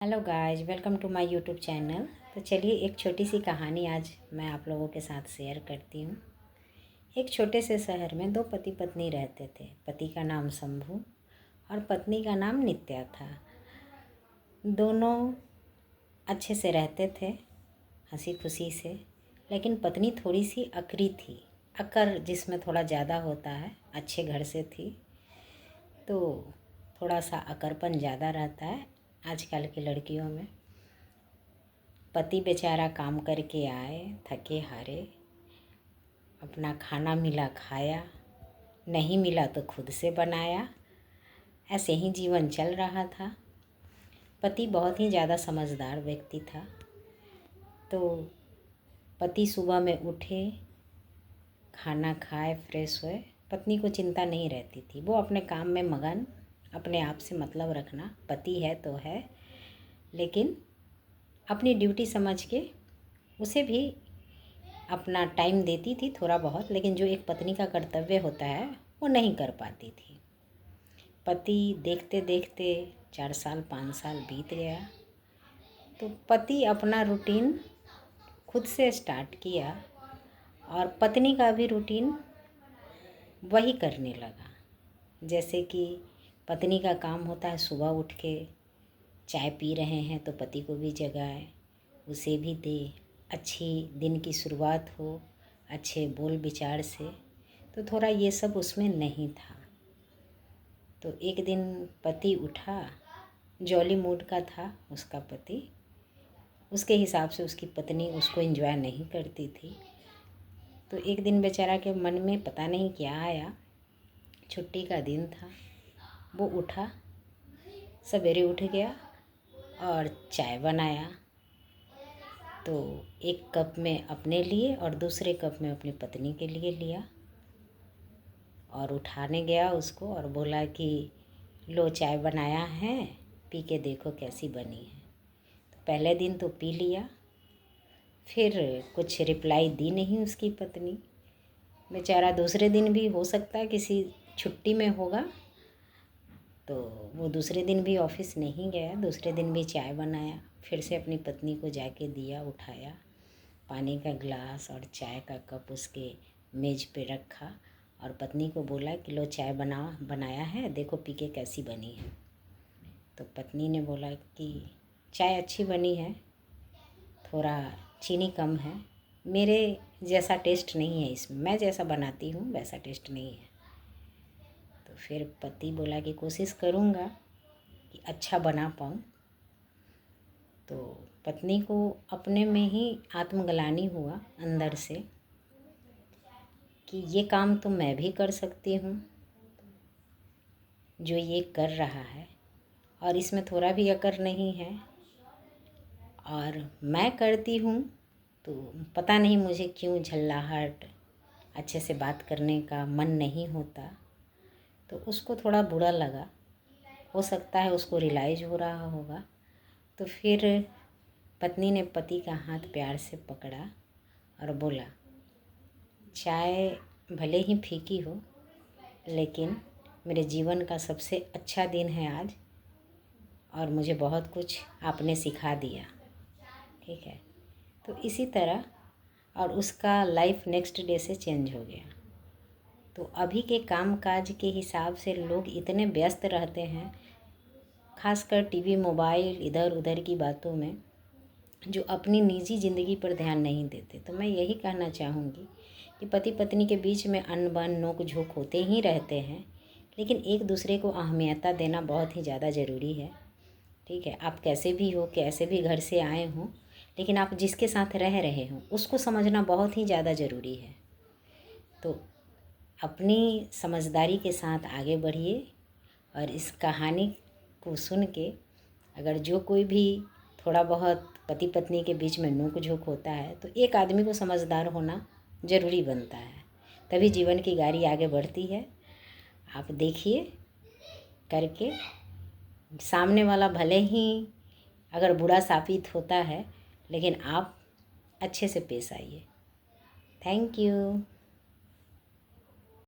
Hello guys, welcome to my YouTube channel. तो चलिए एक छोटी सी कहानी आज मैं आप लोगों के साथ शेयर करती हूँ। एक छोटे से शहर में दो पति पत्नी रहते थे। पति का नाम शंभू और पत्नी का नाम नित्या था। दोनों अच्छे से रहते थे, हंसी खुशी से। लेकिन पत्नी थोड़ी सी अकड़ी थी। अकर जिसमें थोड़ा ज़्यादा होता है, अच्छे घर से थी तो थोड़ा सा अकड़पन ज़्यादा रहता है आजकल की लड़कियों में। पति बेचारा काम करके आए, थके हारे, अपना खाना मिला खाया, नहीं मिला तो खुद से बनाया। ऐसे ही जीवन चल रहा था। पति बहुत ही ज़्यादा समझदार व्यक्ति था। तो पति सुबह में उठे, खाना खाए, फ्रेश हुए। पत्नी को चिंता नहीं रहती थी, वो अपने काम में मगन, अपने आप से मतलब रखना। पति है तो है, लेकिन अपनी ड्यूटी समझ के उसे भी अपना टाइम देती थी थोड़ा बहुत। लेकिन जो एक पत्नी का कर्तव्य होता है वो नहीं कर पाती थी। पति देखते देखते 4 साल 5 साल बीत गया। तो पति अपना रूटीन खुद से स्टार्ट किया और पत्नी का भी रूटीन वही करने लगा। जैसे कि पत्नी का काम होता है सुबह उठ के चाय पी रहे हैं तो पति को भी जगाए, उसे भी दे, अच्छी दिन की शुरुआत हो अच्छे बोल विचार से। तो थोड़ा ये सब उसमें नहीं था। तो एक दिन पति उठा, जॉली मूड का था उसका पति। उसके हिसाब से उसकी पत्नी उसको एंजॉय नहीं करती थी। तो एक दिन बेचारा के मन में पता नहीं क्या आया, छुट्टी का दिन था। वो उठा, सवेरे उठ गया और चाय बनाया। तो एक कप में अपने लिए और दूसरे कप में अपनी पत्नी के लिए लिया और उठाने गया उसको और बोला कि लो चाय बनाया है, पी के देखो कैसी बनी है। तो पहले दिन तो पी लिया, फिर कुछ रिप्लाई दी नहीं उसकी पत्नी। बेचारा दूसरे दिन भी हो सकता है किसी छुट्टी में होगा, तो वो दूसरे दिन भी ऑफिस नहीं गया। दूसरे दिन भी चाय बनाया, फिर से अपनी पत्नी को जाके दिया, उठाया, पानी का गिलास और चाय का कप उसके मेज़ पे रखा और पत्नी को बोला कि लो चाय बनाया है, देखो पी के कैसी बनी है। तो पत्नी ने बोला कि चाय अच्छी बनी है, थोड़ा चीनी कम है, मेरे जैसा टेस्ट नहीं है इसमें, मैं जैसा बनाती हूँ वैसा टेस्ट नहीं है। तो फिर पति बोला कि कोशिश करूँगा कि अच्छा बना पाऊँ। तो पत्नी को अपने में ही आत्मग्लानि हुआ अंदर से कि ये काम तो मैं भी कर सकती हूँ जो ये कर रहा है, और इसमें थोड़ा भी अकड़ नहीं है, और मैं करती हूँ तो पता नहीं मुझे क्यों झल्लाहट, अच्छे से बात करने का मन नहीं होता। तो उसको थोड़ा बुरा लगा, हो सकता है उसको रियलाइज़ हो रहा होगा। तो फिर पत्नी ने पति का हाथ प्यार से पकड़ा और बोला, चाय भले ही फीकी हो, लेकिन मेरे जीवन का सबसे अच्छा दिन है आज, और मुझे बहुत कुछ आपने सिखा दिया। ठीक है। तो इसी तरह और उसका लाइफ नेक्स्ट डे से चेंज हो गया। तो अभी के काम काज के हिसाब से लोग इतने व्यस्त रहते हैं, खासकर टीवी मोबाइल इधर उधर की बातों में, जो अपनी निजी ज़िंदगी पर ध्यान नहीं देते। तो मैं यही कहना चाहूँगी कि पति पत्नी के बीच में अनबन नोक झोंक होते ही रहते हैं, लेकिन एक दूसरे को अहमियत देना बहुत ही ज़्यादा ज़रूरी है। ठीक है। आप कैसे भी हो, कैसे भी घर से आए हों, लेकिन आप जिसके साथ रह रहे हो उसको समझना बहुत ही ज़्यादा ज़रूरी है। तो अपनी समझदारी के साथ आगे बढ़िए। और इस कहानी को सुन के अगर जो कोई भी थोड़ा बहुत पति पत्नी के बीच में नोक झोंक होता है, तो एक आदमी को समझदार होना ज़रूरी बनता है, तभी जीवन की गाड़ी आगे बढ़ती है। आप देखिए करके, सामने वाला भले ही अगर बुरा साबित होता है, लेकिन आप अच्छे से पेश आइए। Thank you.